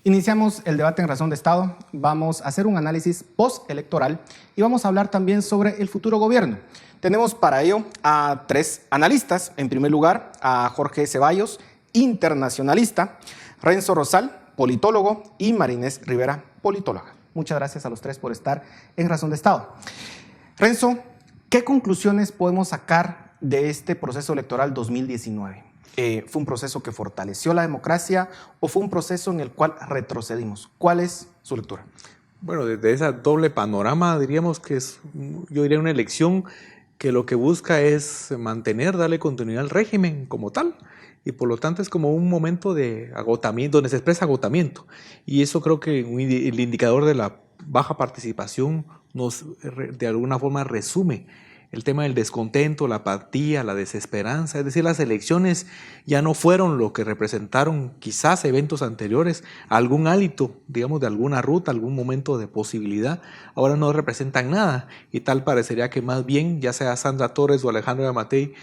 Iniciamos el debate en Razón de Estado. Vamos a hacer un análisis postelectoral y vamos a hablar también sobre el futuro gobierno. Tenemos para ello a tres analistas. En primer lugar, a Jorge Ceballos, internacionalista, Renzo Rosal, politólogo, y Marinés Rivera, politóloga. Muchas gracias a los tres por estar en Razón de Estado. Renzo, ¿qué conclusiones podemos sacar de este proceso electoral 2019? ¿Fue un proceso que fortaleció la democracia o fue un proceso en el cual retrocedimos? ¿Cuál es su lectura? Bueno, desde ese doble panorama diríamos que es, yo diría, una elección que lo que busca es mantener, darle continuidad al régimen como tal, y por lo tanto es como un momento de agotamiento, donde se expresa agotamiento, y eso creo que el indicador de la baja participación nos de alguna forma resume el tema del descontento, la apatía, la desesperanza. Es decir, las elecciones ya no fueron lo que representaron quizás eventos anteriores, algún hálito, digamos, de alguna ruta, algún momento de posibilidad. Ahora no representan nada, y tal parecería que más bien, ya sea Sandra Torres o Alejandro Yamatei,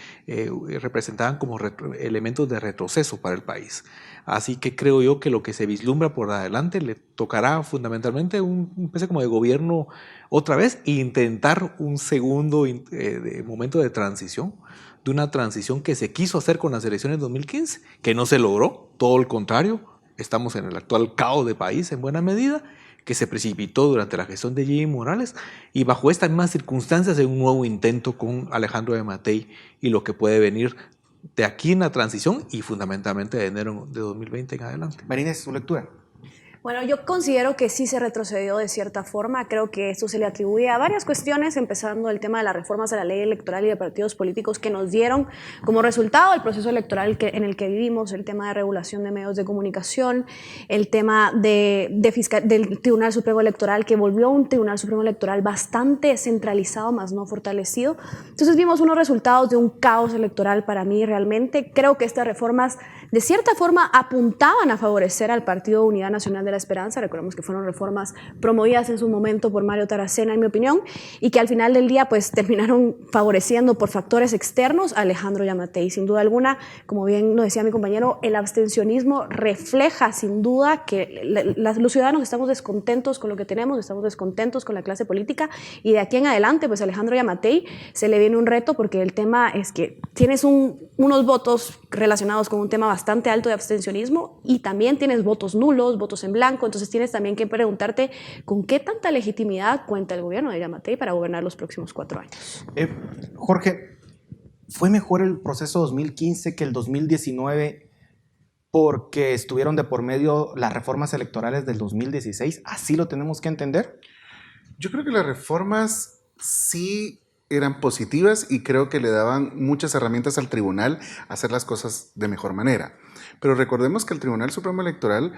representaban como elementos de retroceso para el país. Así que creo yo que lo que se vislumbra por adelante le tocará fundamentalmente un especie como de gobierno otra vez e intentar un segundo momento de transición, de una transición que se quiso hacer con las elecciones de 2015, que no se logró, todo el contrario, estamos en el actual caos de país en buena medida, que se precipitó durante la gestión de Jimmy Morales, y bajo estas mismas circunstancias hay un nuevo intento con Alejandro Yamatei y lo que puede venir de aquí en la transición y fundamentalmente de enero de 2020 en adelante. Marinés, su lectura. Bueno, yo considero que sí se retrocedió de cierta forma. Creo que esto se le atribuye a varias cuestiones, empezando el tema de las reformas a la ley electoral y de partidos políticos que nos dieron como resultado el proceso electoral en el que vivimos, el tema de regulación de medios de comunicación, el tema del Tribunal Supremo Electoral, que volvió un Tribunal Supremo Electoral bastante centralizado, más no fortalecido. Entonces vimos unos resultados de un caos electoral para mí realmente. Creo que estas reformas de cierta forma apuntaban a favorecer al Partido Unidad Nacional de la Esperanza. Recordemos que fueron reformas promovidas en su momento por Mario Taracena, en mi opinión, y que al final del día pues terminaron favoreciendo por factores externos a Alejandro Yamatei. Sin duda alguna, como bien lo decía mi compañero, el abstencionismo refleja sin duda que los ciudadanos estamos descontentos con lo que tenemos, estamos descontentos con la clase política, y de aquí en adelante pues a Alejandro Yamatei se le viene un reto, porque el tema es que tienes unos votos relacionados con un tema bastante alto de abstencionismo, y también tienes votos nulos, votos en blanco. Entonces tienes también que preguntarte con qué tanta legitimidad cuenta el gobierno de Yamatei para gobernar los próximos 4 años. Jorge, ¿fue mejor el proceso 2015 que el 2019 porque estuvieron de por medio las reformas electorales del 2016? ¿Así lo tenemos que entender? Yo creo que las reformas sí eran positivas y creo que le daban muchas herramientas al tribunal a hacer las cosas de mejor manera. Pero recordemos que el Tribunal Supremo Electoral,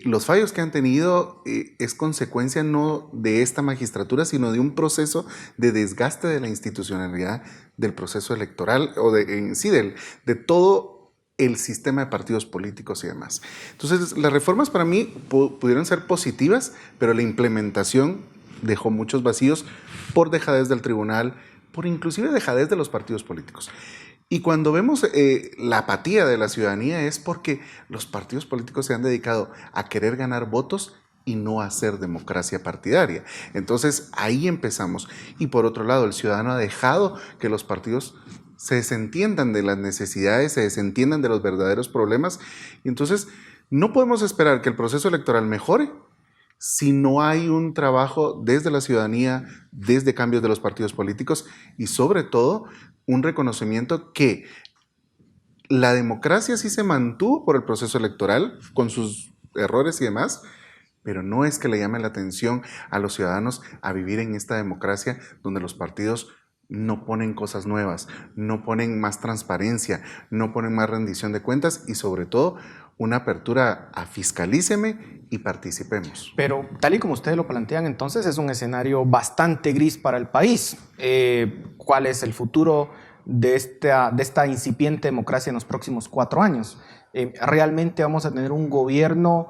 los fallos que han tenido es consecuencia no de esta magistratura, sino de un proceso de desgaste de la institucionalidad del proceso electoral o de todo el sistema de partidos políticos y demás. Entonces, las reformas para mí pudieron ser positivas, pero la implementación dejó muchos vacíos por dejadez del tribunal, por inclusive dejadez de los partidos políticos. Y cuando vemos la apatía de la ciudadanía es porque los partidos políticos se han dedicado a querer ganar votos y no a hacer democracia partidaria. Entonces ahí empezamos. Y por otro lado, el ciudadano ha dejado que los partidos se desentiendan de las necesidades, se desentiendan de los verdaderos problemas. Y entonces no podemos esperar que el proceso electoral mejore si no hay un trabajo desde la ciudadanía, desde cambios de los partidos políticos y sobre todo un reconocimiento que la democracia sí se mantuvo por el proceso electoral con sus errores y demás, pero no es que le llame la atención a los ciudadanos a vivir en esta democracia donde los partidos no ponen cosas nuevas, no ponen más transparencia, no ponen más rendición de cuentas y sobre todo una apertura a fiscalíceme y participemos. Pero tal y como ustedes lo plantean, entonces es un escenario bastante gris para el país. ¿Cuál es el futuro de esta incipiente democracia en los próximos 4 años? ¿Realmente vamos a tener un gobierno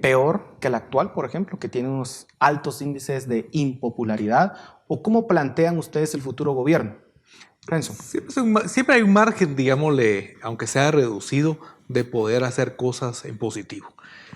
peor que el actual, por ejemplo, que tiene unos altos índices de impopularidad? ¿O cómo plantean ustedes el futuro gobierno? Renzo. Siempre hay un margen, digámosle, aunque sea reducido, de poder hacer cosas en positivo.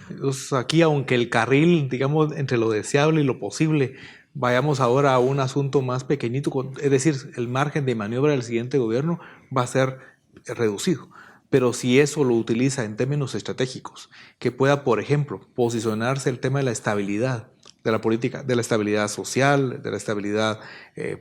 Entonces, aquí, aunque el carril, digamos, entre lo deseable y lo posible, vayamos ahora a un asunto más pequeñito, es decir, el margen de maniobra del siguiente gobierno va a ser reducido. Pero si eso lo utiliza en términos estratégicos, que pueda, por ejemplo, posicionarse el tema de la estabilidad de la política, de la estabilidad social, de la estabilidad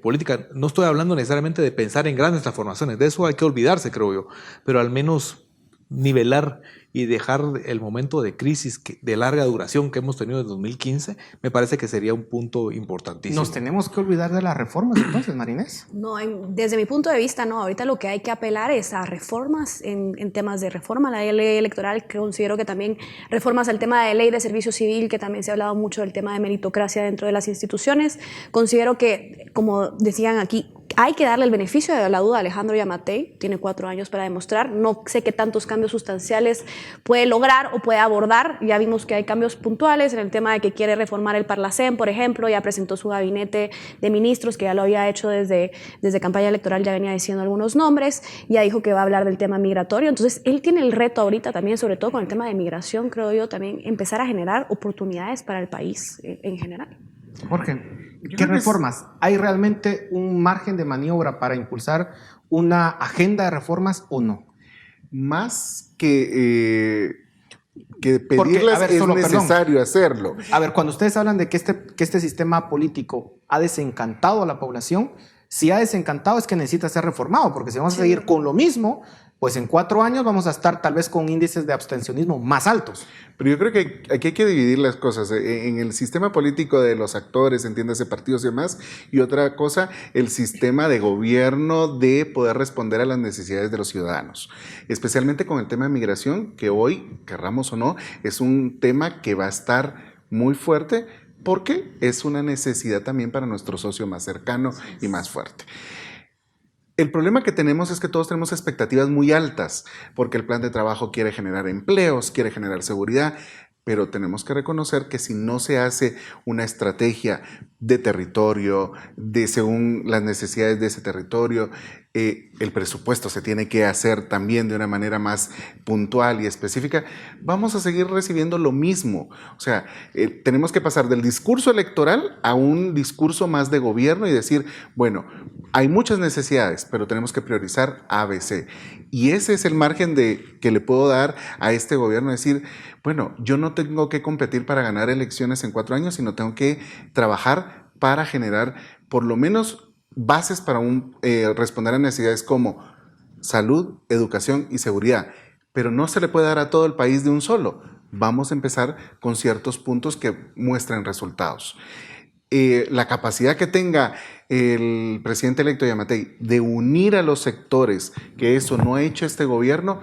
política. No estoy hablando necesariamente de pensar en grandes transformaciones, de eso hay que olvidarse, creo yo, pero al menos nivelar y dejar el momento de crisis de larga duración que hemos tenido desde 2015, me parece que sería un punto importantísimo. ¿Nos tenemos que olvidar de las reformas entonces, Marinés? No, desde mi punto de vista, no. Ahorita lo que hay que apelar es a reformas en temas de reforma a la ley electoral, que considero que también reformas al tema de ley de servicio civil, que también se ha hablado mucho del tema de meritocracia dentro de las instituciones. Considero que, como decían aquí, hay que darle el beneficio de la duda a Alejandro Yamatei, tiene 4 años para demostrar, no sé qué tantos cambios sustanciales puede lograr o puede abordar, ya vimos que hay cambios puntuales en el tema de que quiere reformar el Parlacén, por ejemplo, ya presentó su gabinete de ministros, que ya lo había hecho desde campaña electoral, ya venía diciendo algunos nombres, ya dijo que va a hablar del tema migratorio, entonces él tiene el reto ahorita también, sobre todo con el tema de migración, creo yo, también empezar a generar oportunidades para el país en general. Jorge, ¿qué reformas? ¿Hay realmente un margen de maniobra para impulsar una agenda de reformas o no? Más que pedirlas, es necesario hacerlo. A ver, cuando ustedes hablan de que este sistema político ha desencantado a la población, si ha desencantado es que necesita ser reformado, porque si vamos a seguir con lo mismo, pues en 4 años vamos a estar tal vez con índices de abstencionismo más altos. Pero yo creo que aquí hay que dividir las cosas. En el sistema político de los actores, entiéndase partidos y demás, y otra cosa, el sistema de gobierno de poder responder a las necesidades de los ciudadanos. Especialmente con el tema de migración, que hoy, querramos o no, es un tema que va a estar muy fuerte, porque es una necesidad también para nuestro socio más cercano y más fuerte. El problema que tenemos es que todos tenemos expectativas muy altas, porque el plan de trabajo quiere generar empleos, quiere generar seguridad, pero tenemos que reconocer que si no se hace una estrategia de territorio, según las necesidades de ese territorio, el presupuesto se tiene que hacer también de una manera más puntual y específica, vamos a seguir recibiendo lo mismo. O sea, tenemos que pasar del discurso electoral a un discurso más de gobierno y decir, bueno, hay muchas necesidades, pero tenemos que priorizar A, B, C. Y ese es el margen que le puedo dar a este gobierno, decir, bueno, yo no tengo que competir para ganar elecciones en 4 años, sino tengo que trabajar para generar por lo menos bases para responder a necesidades como salud, educación y seguridad. Pero no se le puede dar a todo el país de un solo. Vamos a empezar con ciertos puntos que muestren resultados. La capacidad que tenga el presidente electo Yamatei de unir a los sectores, que eso no ha hecho este gobierno,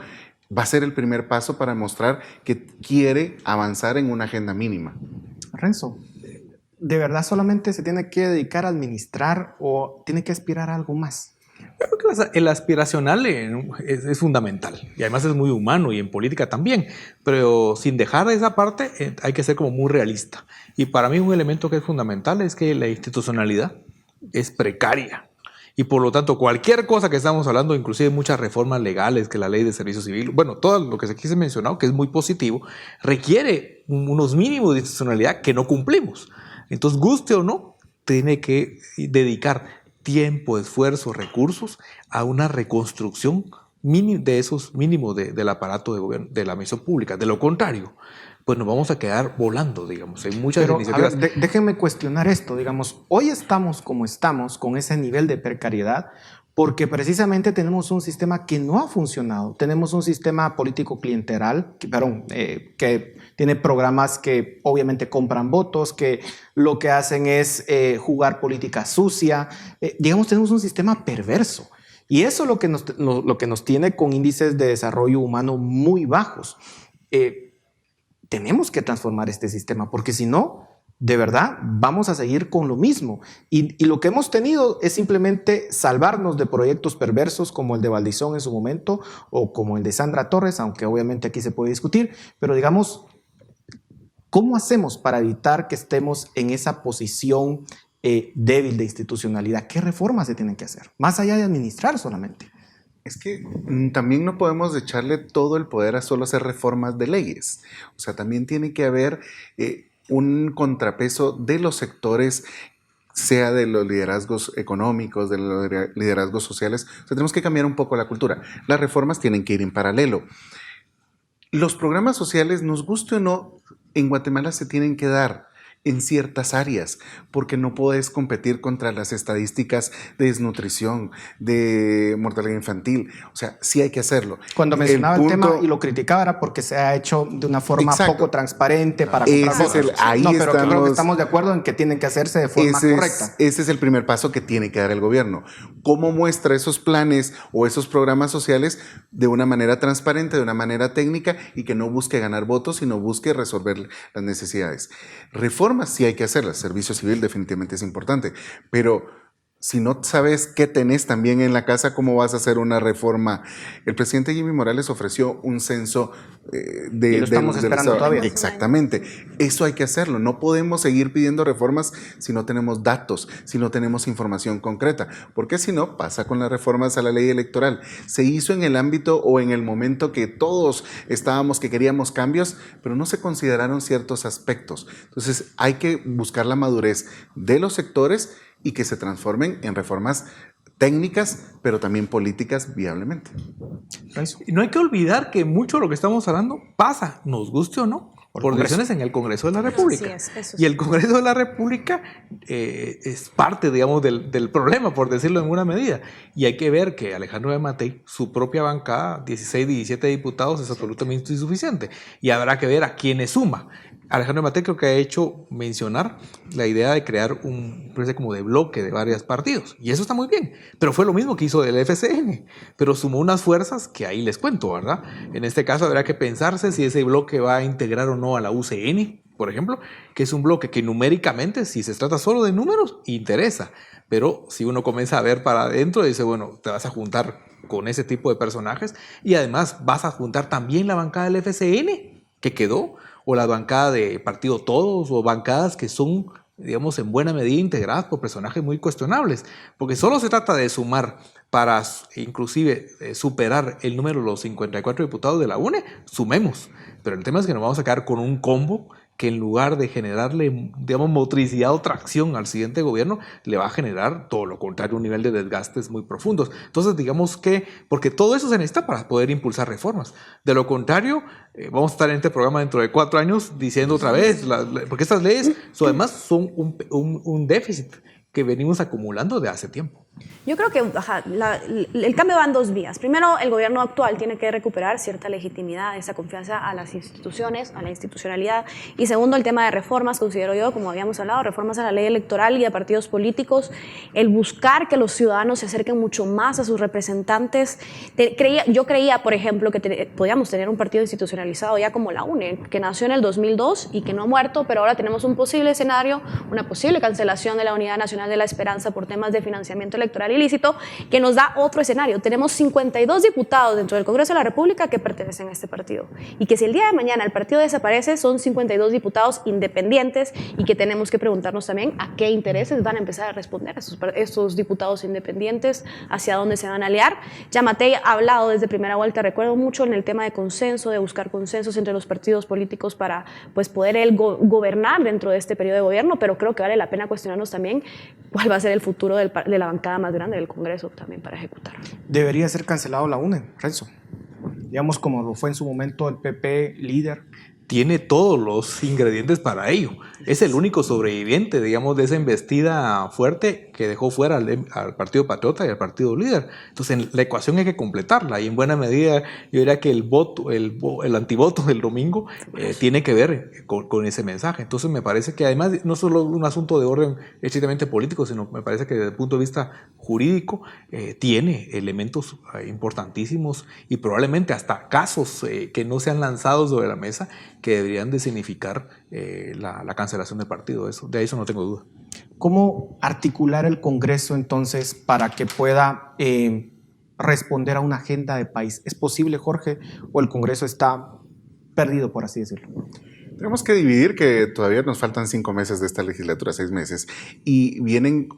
va a ser el primer paso para mostrar que quiere avanzar en una agenda mínima. Renzo, ¿de verdad solamente se tiene que dedicar a administrar o tiene que aspirar a algo más? Creo que el aspiracional es fundamental y además es muy humano y en política también, pero sin dejar esa parte hay que ser como muy realista. Y para mí un elemento que es fundamental es que la institucionalidad es precaria y por lo tanto cualquier cosa que estamos hablando, inclusive muchas reformas legales, que la ley de servicio civil, bueno, todo lo que aquí se ha mencionado, que es muy positivo, requiere unos mínimos de institucionalidad que no cumplimos. Entonces, guste o no, tiene que dedicar tiempo, esfuerzo, recursos a una reconstrucción de esos mínimos del aparato de gobierno, de la administración pública. De lo contrario, pues nos vamos a quedar volando, digamos, en muchas iniciativas. A ver, déjenme cuestionar esto, digamos, hoy estamos como estamos, con ese nivel de precariedad, porque precisamente tenemos un sistema que no ha funcionado. Tenemos un sistema político clientelar, que tiene programas que obviamente compran votos, que lo que hacen es jugar política sucia. Digamos, tenemos un sistema perverso. Y eso es lo que nos tiene con índices de desarrollo humano muy bajos. Tenemos que transformar este sistema, porque si no, de verdad, vamos a seguir con lo mismo. Y lo que hemos tenido es simplemente salvarnos de proyectos perversos como el de Valdizón en su momento o como el de Sandra Torres, aunque obviamente aquí se puede discutir, pero digamos, ¿cómo hacemos para evitar que estemos en esa posición débil de institucionalidad? ¿Qué reformas se tienen que hacer? Más allá de administrar solamente. Es que también no podemos echarle todo el poder a solo hacer reformas de leyes. O sea, también tiene que haber un contrapeso de los sectores, sea de los liderazgos económicos, de los liderazgos sociales. O sea, tenemos que cambiar un poco la cultura. Las reformas tienen que ir en paralelo. Los programas sociales, nos guste o no, en Guatemala se tienen que dar en ciertas áreas, porque no puedes competir contra las estadísticas de desnutrición, de mortalidad infantil. O sea, sí hay que hacerlo. Cuando mencionaba el tema y lo criticaba era porque se ha hecho de una forma poco transparente para comprar votos. Ahí no, pero creo que estamos de acuerdo en que tienen que hacerse de forma correcta. Ese es el primer paso que tiene que dar el gobierno. ¿Cómo muestra esos planes o esos programas sociales de una manera transparente, de una manera técnica y que no busque ganar votos, sino busque resolver las necesidades? Reformas sí hay que hacerlas. Servicio civil definitivamente es importante, pero si no sabes qué tenés también en la casa, ¿cómo vas a hacer una reforma? El presidente Jimmy Morales ofreció un censo y lo estamos esperando todavía. Exactamente. Eso hay que hacerlo. No podemos seguir pidiendo reformas si no tenemos datos, si no tenemos información concreta. Porque si no, pasa con las reformas a la ley electoral. Se hizo en el ámbito o en el momento que todos estábamos, que queríamos cambios, pero no se consideraron ciertos aspectos. Entonces hay que buscar la madurez de los sectores y que se transformen en reformas técnicas, pero también políticas viablemente. Y no hay que olvidar que mucho de lo que estamos hablando pasa, nos guste o no, por decisiones en el Congreso de la República. Y el Congreso de la República es parte, digamos, del problema, por decirlo en alguna medida. Y hay que ver que Alejandro Yamatei, su propia bancada, 16, 17 diputados, es absolutamente insuficiente. Y habrá que ver a quiénes suma. Alejandro Yamatei creo que ha hecho mencionar la idea de crear un especie como de bloque de varios partidos. Y eso está muy bien. Pero fue lo mismo que hizo el FCN. Pero sumó unas fuerzas que ahí les cuento, ¿verdad? En este caso habrá que pensarse si ese bloque va a integrar o no a la UCN, por ejemplo, que es un bloque que numéricamente, si se trata solo de números, interesa. Pero si uno comienza a ver para adentro, dice, bueno, te vas a juntar con ese tipo de personajes y además vas a juntar también la bancada del FCN, que quedó, o la bancada de Partido Todos, o bancadas que son, digamos, en buena medida integradas por personajes muy cuestionables, porque solo se trata de sumar para inclusive superar el número de los 54 diputados de la UNE, sumemos, pero el tema es que nos vamos a quedar con un combo que en lugar de generarle, digamos, motricidad o tracción al siguiente gobierno, le va a generar todo lo contrario, un nivel de desgastes muy profundos. Entonces, digamos que, porque todo eso se necesita para poder impulsar reformas. De lo contrario, vamos a estar en este programa dentro de 4 años diciendo otra vez, porque estas leyes además son un déficit que venimos acumulando de hace tiempo. Yo creo que el cambio va en dos vías. Primero, el gobierno actual tiene que recuperar cierta legitimidad, esa confianza a las instituciones, a la institucionalidad. Y segundo, el tema de reformas, considero yo, como habíamos hablado, reformas a la ley electoral y a partidos políticos, el buscar que los ciudadanos se acerquen mucho más a sus representantes. Yo creía, por ejemplo, que podíamos tener un partido institucionalizado ya como la UNE, que nació en el 2002 y que no ha muerto, pero ahora tenemos un posible escenario, una posible cancelación de la Unidad Nacional de la Esperanza por temas de financiamiento electoral ilícito, que nos da otro escenario. Tenemos 52 diputados dentro del Congreso de la República que pertenecen a este partido, y que si el día de mañana el partido desaparece, son 52 diputados independientes, y que tenemos que preguntarnos también a qué intereses van a empezar a responder estos diputados independientes, hacia dónde se van a aliar. Yamatei ha hablado desde primera vuelta, recuerdo mucho, en el tema de consenso, de buscar consensos entre los partidos políticos para pues, poder él gobernar dentro de este periodo de gobierno, pero creo que vale la pena cuestionarnos también cuál va a ser el futuro de la bancada más grande del Congreso también para ejecutar. Debería ser cancelado la UNE, Renzo. Digamos como lo fue en su momento el PP líder. Tiene todos los ingredientes para ello. Es el único sobreviviente, digamos, de esa embestida fuerte que dejó fuera al Partido Patriota y al Partido Líder. Entonces, la ecuación hay que completarla, y en buena medida yo diría que el antivoto del domingo tiene que ver con ese mensaje. Entonces, me parece que además no solo un asunto de orden estrictamente político, sino me parece que desde el punto de vista jurídico tiene elementos importantísimos y probablemente hasta casos que no se han lanzado sobre la mesa que deberían de significar la cancelación del partido. De eso no tengo duda. ¿Cómo articular el Congreso entonces para que pueda responder a una agenda de país? ¿Es posible, Jorge, o el Congreso está perdido, por así decirlo? Tenemos que dividir que todavía nos faltan 5 meses de esta legislatura, 6 meses, y vienen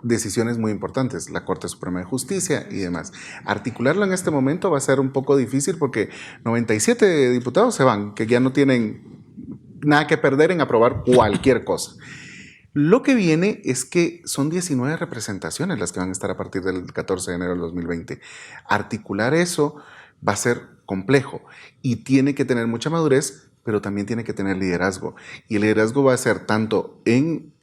decisiones muy importantes, la Corte Suprema de Justicia y demás. Articularlo en este momento va a ser un poco difícil porque 97 diputados se van, que ya no tienen nada que perder en aprobar cualquier cosa. Lo que viene es que son 19 representaciones las que van a estar a partir del 14 de enero del 2020. Articular eso va a ser complejo y tiene que tener mucha madurez, pero también tiene que tener liderazgo. Y el liderazgo va a ser tanto en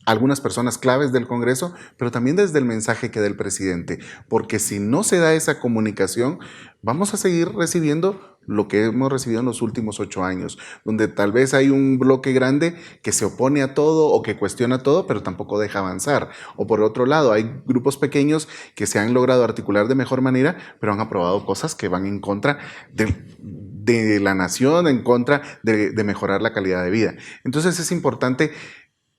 algunas personas claves del Congreso, pero también desde el mensaje que da el presidente, porque si no se da esa comunicación, vamos a seguir recibiendo lo que hemos recibido en los últimos 8 años, donde tal vez hay un bloque grande que se opone a todo o que cuestiona todo, pero tampoco deja avanzar. O por otro lado, hay grupos pequeños que se han logrado articular de mejor manera, pero han aprobado cosas que van en contra de la nación, en contra de mejorar la calidad de vida. Entonces es importante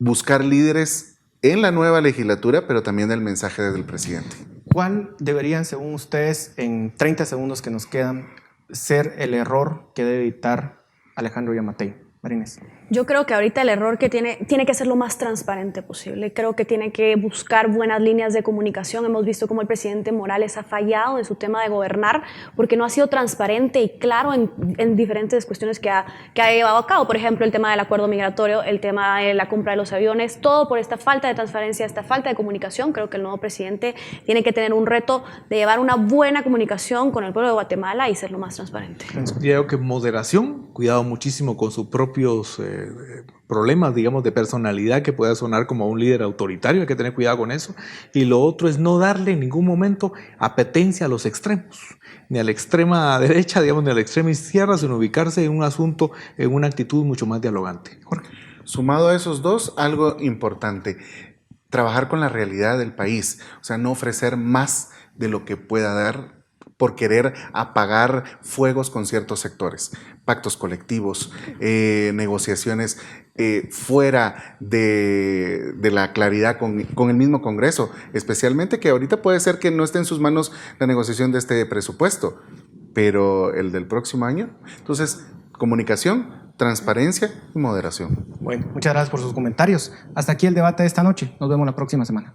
buscar líderes en la nueva legislatura, pero también el mensaje desde el presidente. ¿Cuál deberían, según ustedes, en 30 segundos que nos quedan, ser el error que debe evitar Alejandro Yamatei? María Inés. Yo creo que ahorita el error que tiene que ser lo más transparente posible. Creo que tiene que buscar buenas líneas de comunicación. Hemos visto cómo el presidente Morales ha fallado en su tema de gobernar porque no ha sido transparente y claro en diferentes cuestiones que ha llevado a cabo. Por ejemplo, el tema del acuerdo migratorio, el tema de la compra de los aviones, todo por esta falta de transparencia, esta falta de comunicación. Creo que el nuevo presidente tiene que tener un reto de llevar una buena comunicación con el pueblo de Guatemala y ser lo más transparente. Yo creo que moderación, cuidado muchísimo con sus propios problemas, digamos, de personalidad que pueda sonar como un líder autoritario, hay que tener cuidado con eso. Y lo otro es no darle en ningún momento apetencia a los extremos, ni a la extrema derecha, digamos, ni a la extrema izquierda, sino ubicarse en un asunto, en una actitud mucho más dialogante. Jorge. Sumado a esos dos, algo importante, trabajar con la realidad del país, o sea, no ofrecer más de lo que pueda dar por querer apagar fuegos con ciertos sectores, pactos colectivos, negociaciones fuera de la claridad con el mismo Congreso, especialmente que ahorita puede ser que no esté en sus manos la negociación de este presupuesto, pero el del próximo año. Entonces, comunicación, transparencia y moderación. Bueno, muchas gracias por sus comentarios. Hasta aquí el debate de esta noche. Nos vemos la próxima semana.